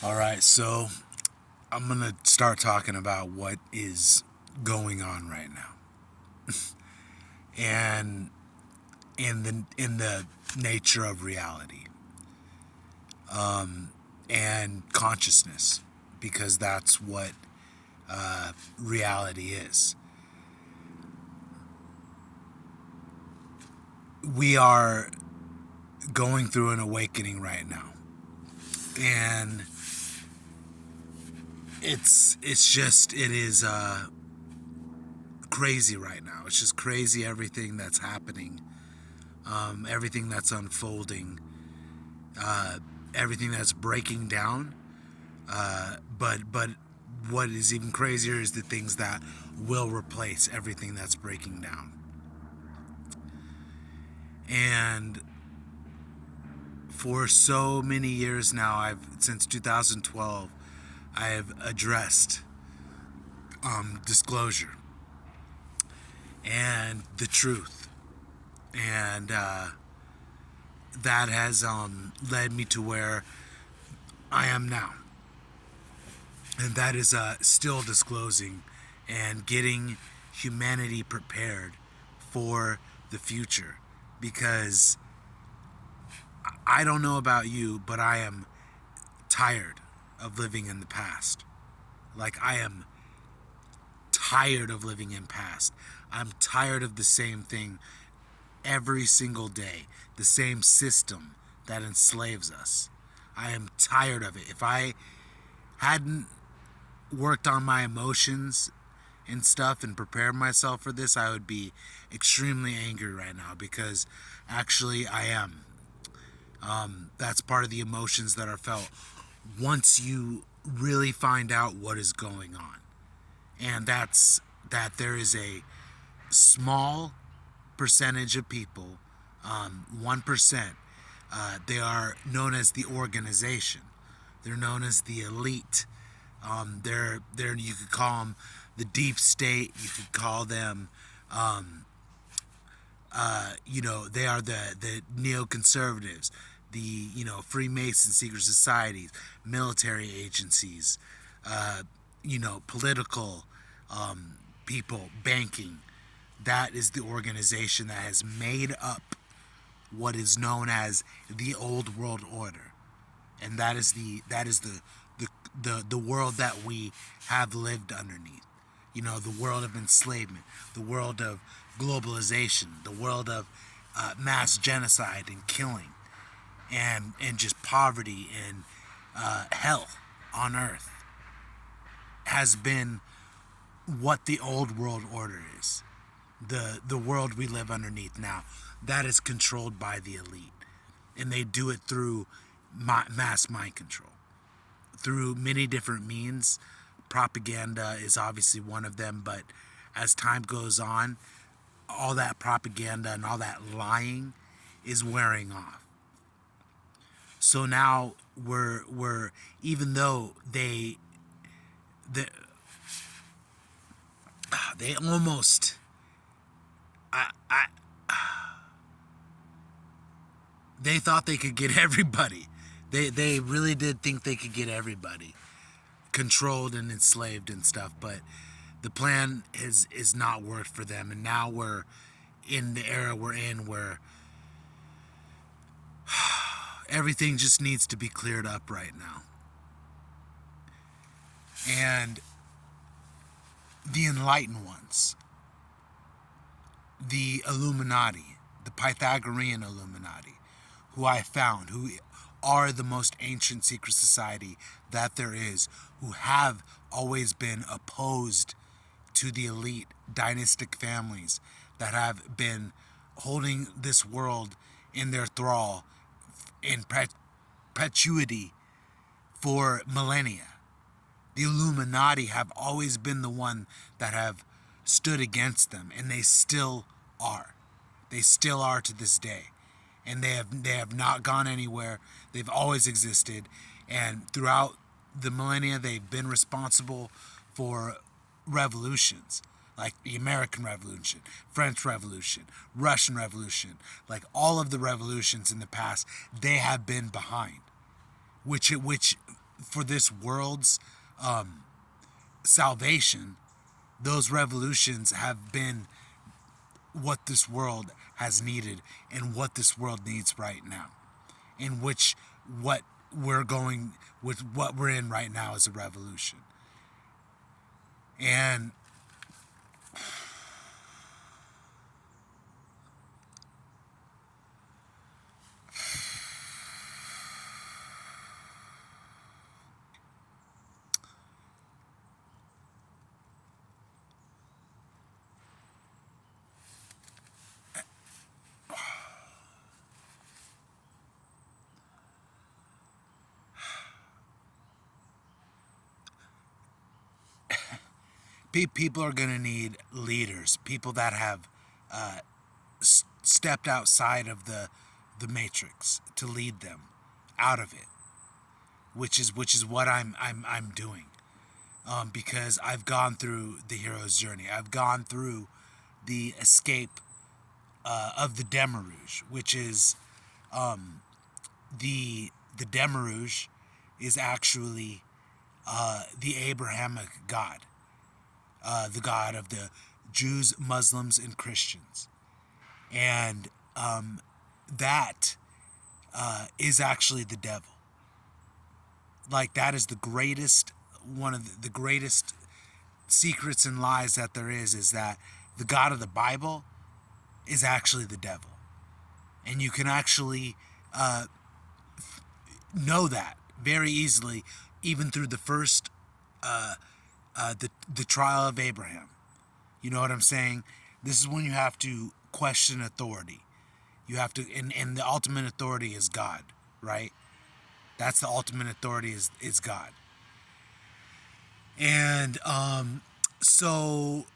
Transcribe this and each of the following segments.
All right, so I'm gonna start talking about what is going on right now, and in the nature of reality, and consciousness, because that's what reality is. We are going through an awakening right now, and it is crazy right now. It's just crazy everything that's happening, everything that's unfolding, everything that's breaking down. But what is even crazier is the things that will replace everything that's breaking down. And for so many years now, I've since 2012, I have addressed disclosure and the truth, and that has led me to where I am now, and that is still disclosing and getting humanity prepared for the future, because I don't know about you, but I am tired of living in the past. Like, I am tired of living in past. I'm tired of the same thing every single day, the same system that enslaves us. I am tired of it. If I hadn't worked on my emotions and stuff and prepared myself for this, I would be extremely angry right now, because actually I am. That's part of the emotions that are felt once you really find out what is going on. And that's that there is a small percentage of people, 1%, they are known as the organization. They're known as the elite. They're you could call them the deep state. You could call them, they are the neoconservatives, the Freemason secret societies, military agencies, political people, banking. That is the organization that has made up what is known as the old world order, and that is the world that we have lived underneath. The world of enslavement, the world of globalization, the world of mass genocide and killing, and just poverty and hell on earth, has been what the old world order is. The world we live underneath now, that is controlled by the elite, and they do it through mass mind control, through many different means. Propaganda is obviously one of them, but as time goes on, all that propaganda and all that lying is wearing off. So now we're even though the they almost I they thought they could get everybody. They really did think they could get everybody controlled and enslaved and stuff, but the plan is not worked for them. And now we're in the era we're in, where everything just needs to be cleared up right now. And the enlightened ones, the Illuminati, the Pythagorean Illuminati, who I found, who are the most ancient secret society that there is, who have always been opposed to the elite dynastic families that have been holding this world in their thrall in perpetuity for millennia. The Illuminati have always been the one that have stood against them, and they still are. They still are to this day. And they have not gone anywhere. They've always existed, and throughout the millennia they've been responsible for revolutions, like the American Revolution, French Revolution, Russian Revolution. Like, all of the revolutions in the past, they have been behind, which for this world's salvation, those revolutions have been what this world has needed and what this world needs right now, in which what we're going with, what we're in right now is a revolution. And people are going to need leaders, people that have stepped outside of the matrix to lead them out of it, which is what I'm doing, because I've gone through the hero's journey. I've gone through the escape of the Demiurge, which is the Demiurge is actually the Abrahamic God, the God of the Jews, Muslims, and Christians. And that is actually the devil. Like, that is the greatest, one of the greatest secrets and lies that there is that the God of the Bible is actually the devil. And you can actually know that very easily, even through the first, the trial of Abraham. You know what I'm saying? This is when you have to question authority. You have to, and the ultimate authority is God, right? That's the ultimate authority is God. And so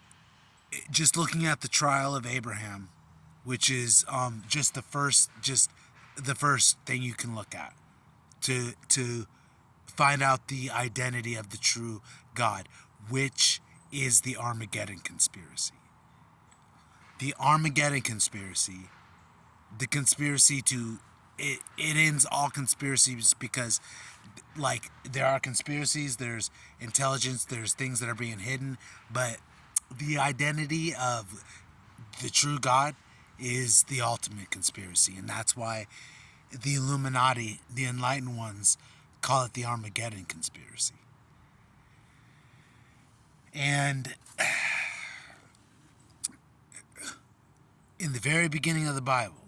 just looking at the trial of Abraham, which is just the first thing you can look at to find out the identity of the true God, which is the Armageddon conspiracy. The Armageddon conspiracy, the conspiracy to it ends all conspiracies, because like there are conspiracies, there's intelligence, there's things that are being hidden, but the identity of the true God is the ultimate conspiracy. And that's why the Illuminati, the enlightened ones, call it the Armageddon conspiracy. And in the very beginning of the Bible,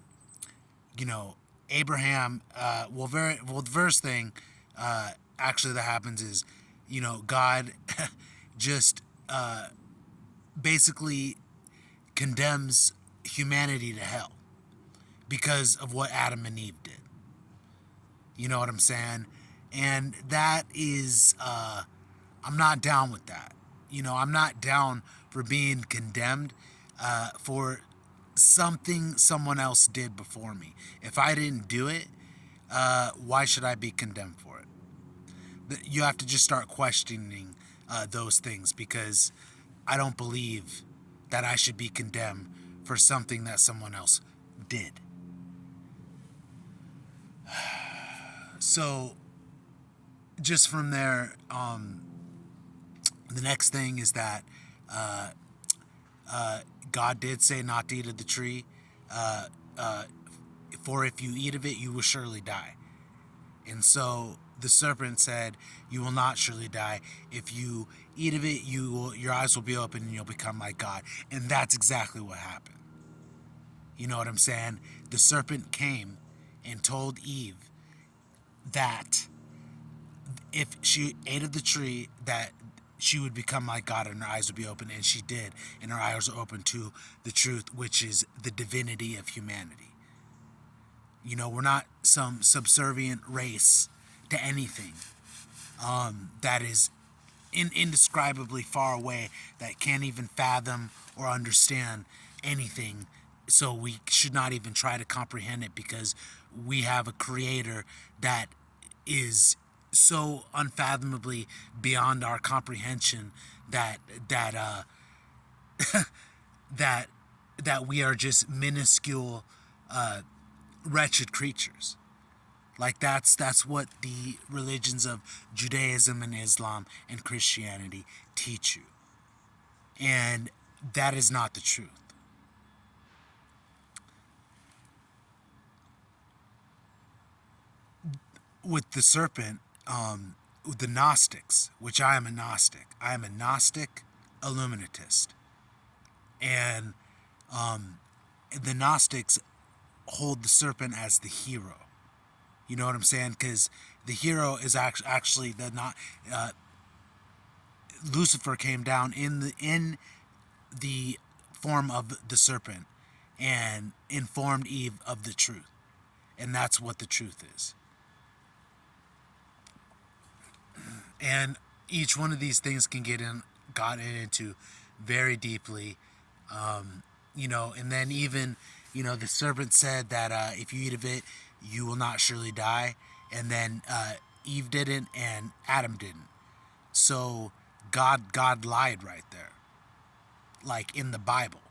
you know, Abraham, the first thing actually that happens is, you know, God just basically condemns humanity to hell because of what Adam and Eve did. You know what I'm saying? And that is, I'm not down with that. You know, I'm not down for being condemned for something someone else did before me. If I didn't do it, why should I be condemned for it? You have to just start questioning those things, because I don't believe that I should be condemned for something that someone else did. So, just from there, the next thing is that God did say not to eat of the tree, for if you eat of it, you will surely die. And so the serpent said, you will not surely die. If you eat of it, your eyes will be open and you'll become like God. And that's exactly what happened. You know what I'm saying? The serpent came and told Eve that if she ate of the tree, that she would become like God and her eyes would be open, and she did, and her eyes were open to the truth, which is the divinity of humanity. You know, we're not some subservient race to anything that is indescribably far away, that can't even fathom or understand anything. So we should not even try to comprehend it, because we have a creator that is so unfathomably beyond our comprehension that that we are just minuscule, wretched creatures. Like that's what the religions of Judaism and Islam and Christianity teach you. And that is not the truth. With the serpent, the Gnostics, which I am a Gnostic. I am a Gnostic Illuminatist. And the Gnostics hold the serpent as the hero. You know what I'm saying? Because the hero is actually the not Lucifer came down in the form of the serpent and informed Eve of the truth, and that's what the truth is. And each one of these things can gotten into very deeply, and then even the serpent said that if you eat of it, you will not surely die, and then Eve didn't and Adam didn't. So God lied right there, like in the Bible.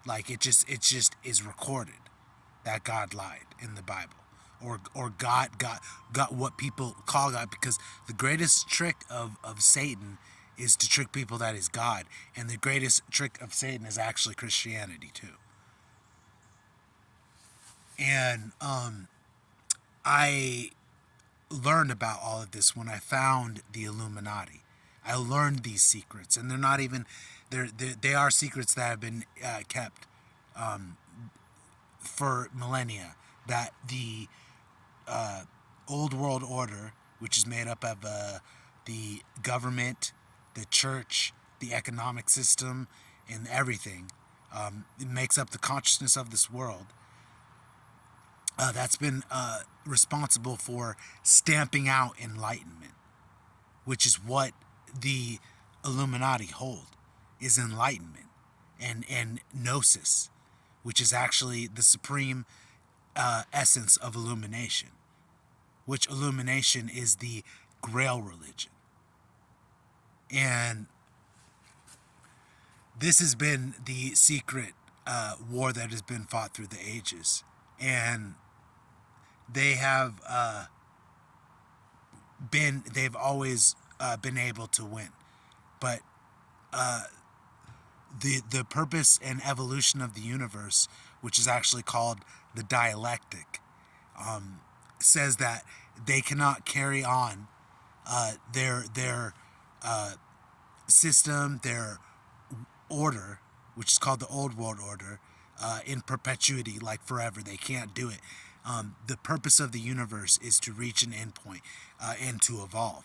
Like it just is recorded that God lied in the Bible, or God got what people call God, because the greatest trick of Satan is to trick people that is God, and the greatest trick of Satan is actually Christianity too. And I learned about all of this when I found the Illuminati. I learned these secrets, and they're not even they are secrets that have been kept for millennia. That the old world order, which is made up of the government, the church, the economic system, and everything, it makes up the consciousness of this world. That's been responsible for stamping out enlightenment, which is what the Illuminati hold, is enlightenment and gnosis, which is actually the supreme essence of illumination, which illumination is the Grail religion. And this has been the secret war that has been fought through the ages. And they have they've always been able to win. But the purpose and evolution of the universe, which is actually called the dialectic, says that they cannot carry on their system, their order, which is called the old world order, in perpetuity, like forever. They can't do it. The purpose of the universe is to reach an endpoint and to evolve.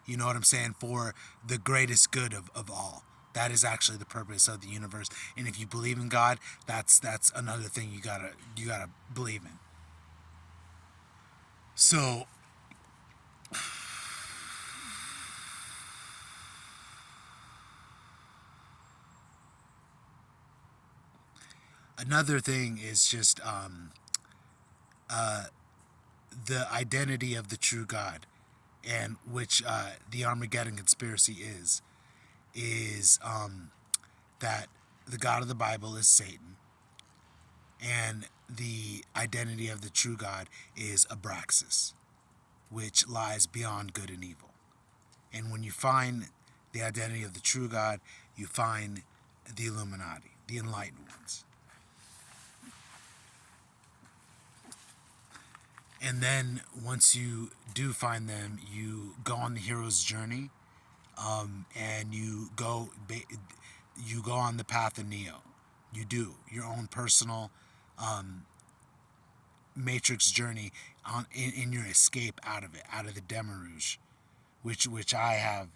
You know what I'm saying? For the greatest good of all. That is actually the purpose of the universe. And if you believe in God, that's another thing you gotta believe in. So another thing is just the identity of the true God, and which the Armageddon conspiracy is that the God of the Bible is Satan, and the identity of the true God is Abraxas, which lies beyond good and evil. And when you find the identity of the true God, you find the Illuminati, the enlightened ones. And then once you do find them, you go on the hero's journey, and you go on the path of Neo. You do your own personal Matrix journey in your escape out of it, out of the Demiurge, which I have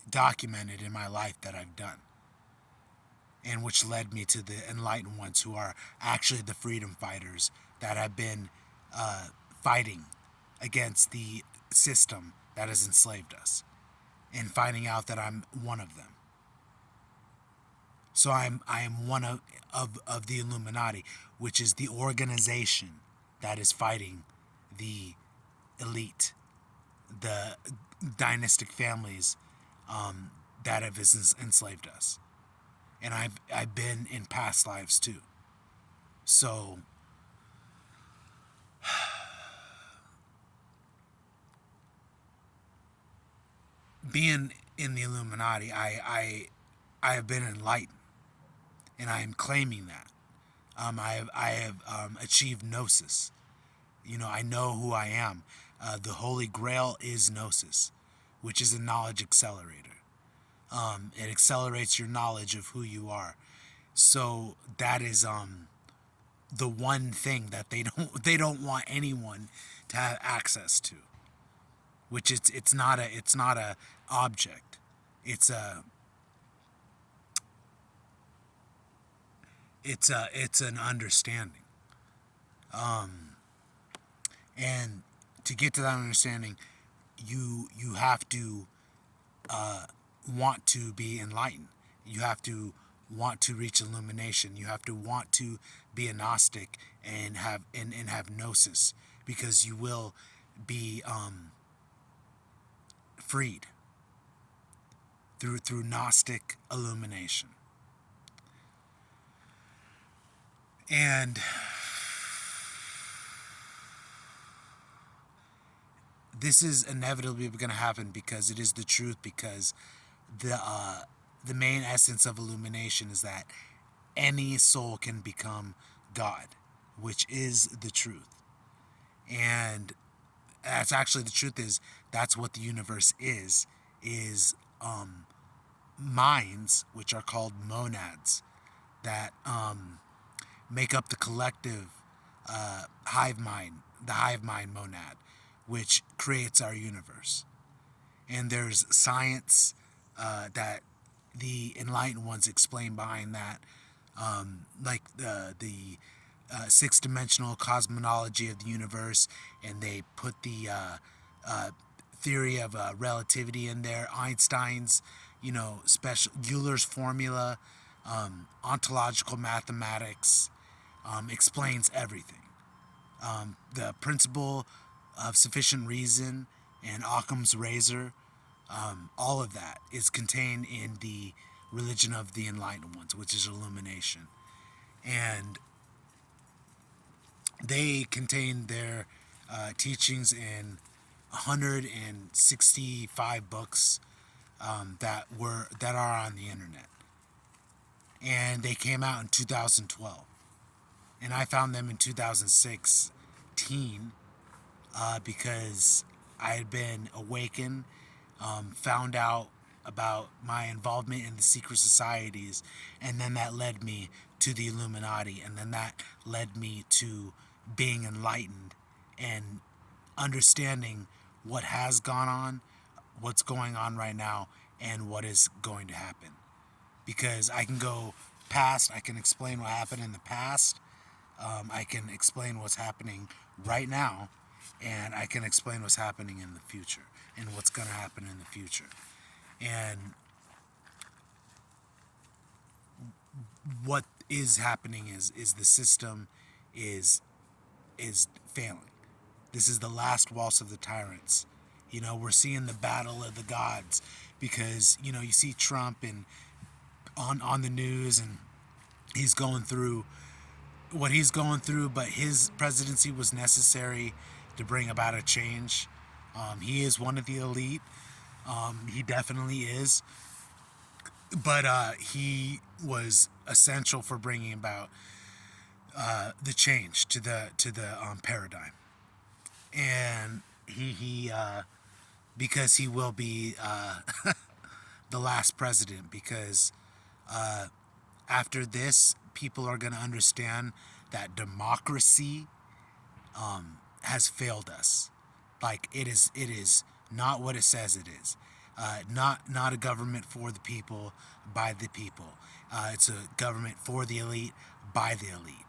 documented in my life that I've done, and which led me to the enlightened ones, who are actually the freedom fighters that have been fighting against the system that has enslaved us, and finding out that I'm one of them. So I am one of the Illuminati, which is the organization that is fighting the elite, the dynastic families that have enslaved us. And I've been in past lives too. So being in the Illuminati, I have been enlightened, and I am claiming that. I have achieved gnosis. I know who I am. The Holy Grail is gnosis, which is a knowledge accelerator. It accelerates your knowledge of who you are. So that is the one thing that they don't want anyone to have access to. Which it's not a object. It's an understanding. And to get to that understanding, you have to want to be enlightened. You have to want to reach illumination. You have to want to be a Gnostic and have gnosis, because you will be freed through Gnostic illumination. And this is inevitably going to happen because it is the truth. Because the main essence of illumination is that any soul can become God, which is the truth. And that's actually the truth. That's what the universe is minds, which are called monads, that make up the collective hive mind, the hive mind monad, which creates our universe. And there's science that the enlightened ones explain behind that, like the six-dimensional cosmology of the universe, and they put the theory of relativity in there, Einstein's, special Euler's formula, ontological mathematics, explains everything. The principle of sufficient reason and Occam's razor, all of that is contained in the religion of the enlightened ones, which is illumination. And they contain their teachings in 165 books that are on the internet, and they came out in 2012, and I found them in 2016 because I had been awakened, found out about my involvement in the secret societies, and then that led me to the Illuminati, and then that led me to being enlightened and understanding what has gone on, what's going on right now, and what is going to happen. Because I can go past, I can explain what happened in the past, I can explain what's happening right now, and I can explain what's happening in the future and what's going to happen in the future. And what is happening is the system is failing. This is the last waltz of the tyrants. We're seeing the battle of the gods, because you see Trump and on the news, and he's going through what he's going through, but his presidency was necessary to bring about a change. He is one of the elite. He definitely is. But he was essential for bringing about the change to the paradigm. And he because he will be the last president, because after this, people are going to understand that democracy has failed us. Like, it is not what it says it is. Not a government for the people, by the people. It's a government for the elite, by the elite.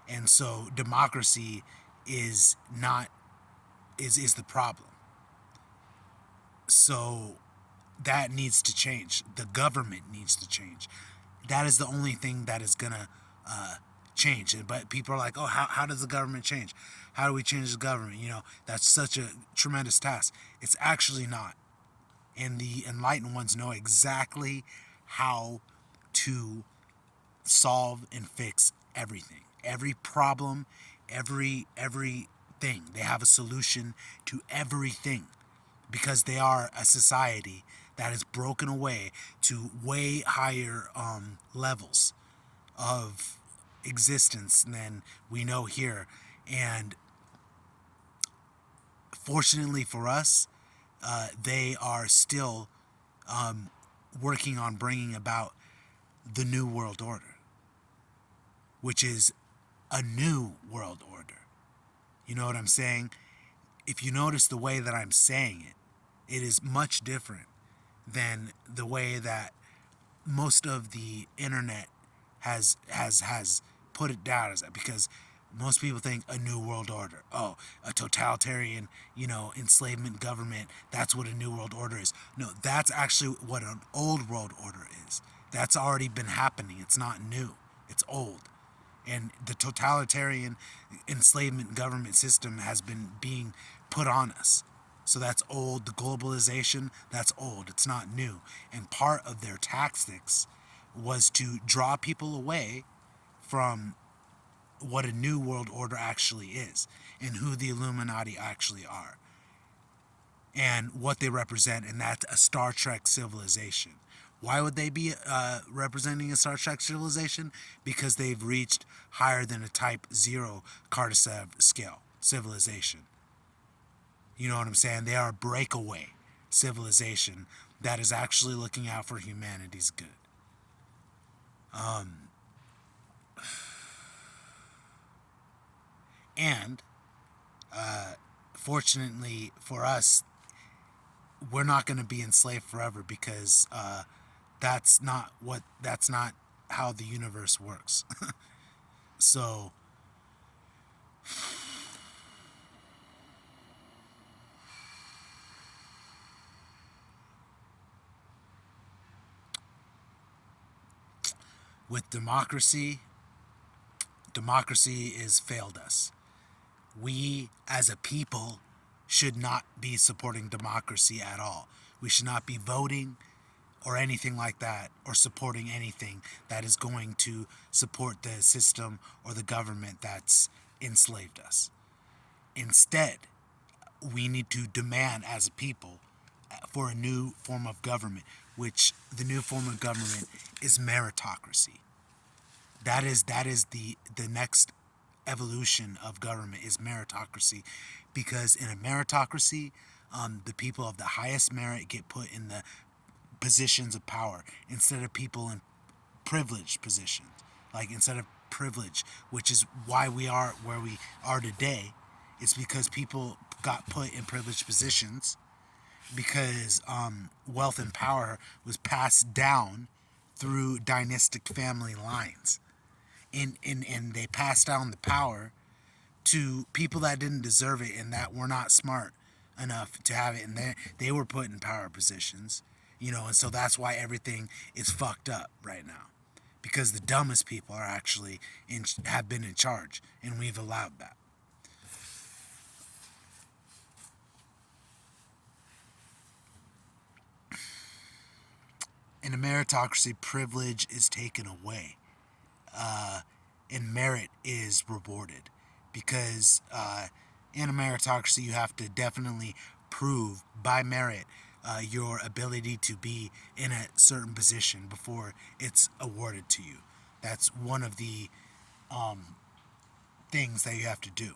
And so democracy is the problem. So that needs to change. The government needs to change. That is the only thing that is going to change. But people are like, oh, how does the government change? How do we change the government? That's such a tremendous task. It's actually not. And the enlightened ones know exactly how to solve and fix everything. Every problem, everything. They have a solution to everything, because they are a society that is broken away to way higher levels of existence than we know here. And fortunately for us, they are still working on bringing about the New World Order, which is a new world order. You know what I'm saying? If you notice the way that I'm saying it, it is much different than the way that most of the internet has put it down as that, because most people think a new world order. Oh, a totalitarian, enslavement government. That's what a new world order is. No, that's actually what an old world order is. That's already been happening. It's not new. It's old. And the totalitarian enslavement government system has been being put on us. So that's old. The globalization, that's old. It's not new. And part of their tactics was to draw people away from what a new world order actually is and who the Illuminati actually are and what they represent, and that's a Star Trek civilization. Why would they be representing a Star Trek civilization? Because they've reached higher than a Type 0 Kardashev scale civilization. You know what I'm saying? They are a breakaway civilization that is actually looking out for humanity's good. And fortunately for us, we're not going to be enslaved forever, because that's not how the universe works. So with democracy has failed us. We as a people should not be supporting democracy at all. We should not be voting or anything like that, or supporting anything that is going to support the system or the government that's enslaved us. Instead, we need to demand as a people for a new form of government, which the new form of government is meritocracy. That is the next evolution of government, is meritocracy, because in a meritocracy, the people of the highest merit get put in the positions of power instead of people in privileged positions. Like, instead of privilege, which is why we are where we are today, it's because people got put in privileged positions because wealth and power was passed down through dynastic family lines. And they passed down the power to people that didn't deserve it and that were not smart enough to have it, and they were put in power positions, and so that's why everything is fucked up right now, because the dumbest people are actually have been in charge, and we've allowed that. In a meritocracy, privilege is taken away, and merit is rewarded, because in a meritocracy you have to definitely prove by merit your ability to be in a certain position before it's awarded to you. That's one of the things that you have to do.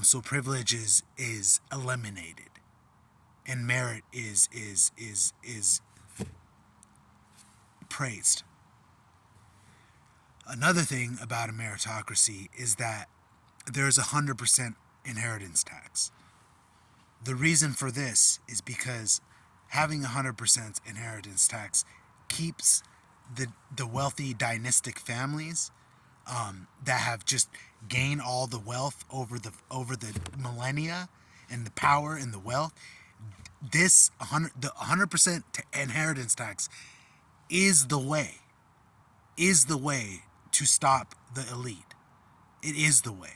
So privilege is eliminated, and merit is praised. Another thing about a meritocracy is that there's 100% inheritance tax. The reason for this is because having 100% inheritance tax keeps the wealthy dynastic families that have just gained all the wealth over the millennia, and the power and the wealth. The 100% inheritance tax is the way to stop the elite. It is the way.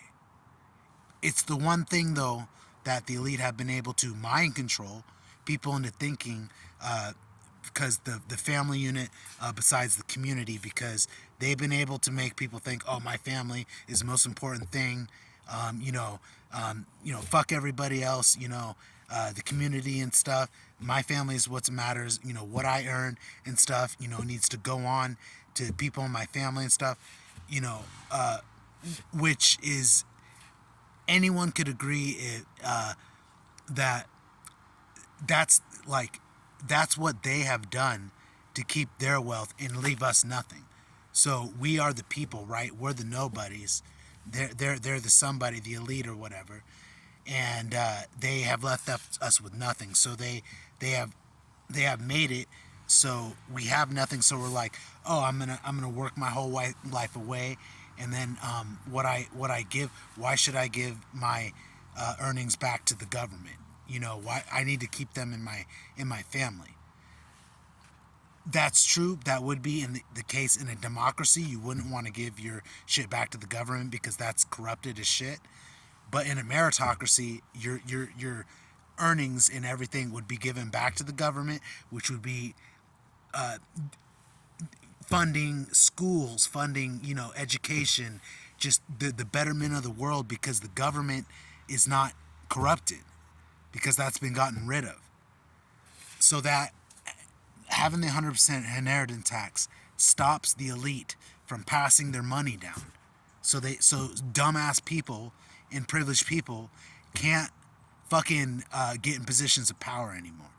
It's the one thing, though, that the elite have been able to mind control people into thinking, because the family unit, besides the community, because they've been able to make people think, oh, my family is the most important thing, fuck everybody else, the community and stuff. My family is what matters. You know, what I earn and stuff, you know, needs to go on to people in my family and stuff, you know, which is, anyone could agree that that's like, that's what they have done to keep their wealth and leave us nothing. So we are the people, right? We're the nobodies. They're the somebody, the elite or whatever, and they have left us with nothing. So they have made it so we have nothing. So we're like, oh, I'm gonna work my whole life away, and then what I give, why should I give my earnings back to the government? You know, why I need to keep them in my family. That's true. That would be in the case in a democracy. You wouldn't want to give your shit back to the government because that's corrupted as shit. But in a meritocracy, your earnings and everything would be given back to the government, which would be funding schools, funding, you know, education, just the betterment of the world, because the government is not corrupted, because that's been gotten rid of. So that having the 100% inheritance tax stops the elite from passing their money down. So dumbass people and privileged people can't fucking get in positions of power anymore.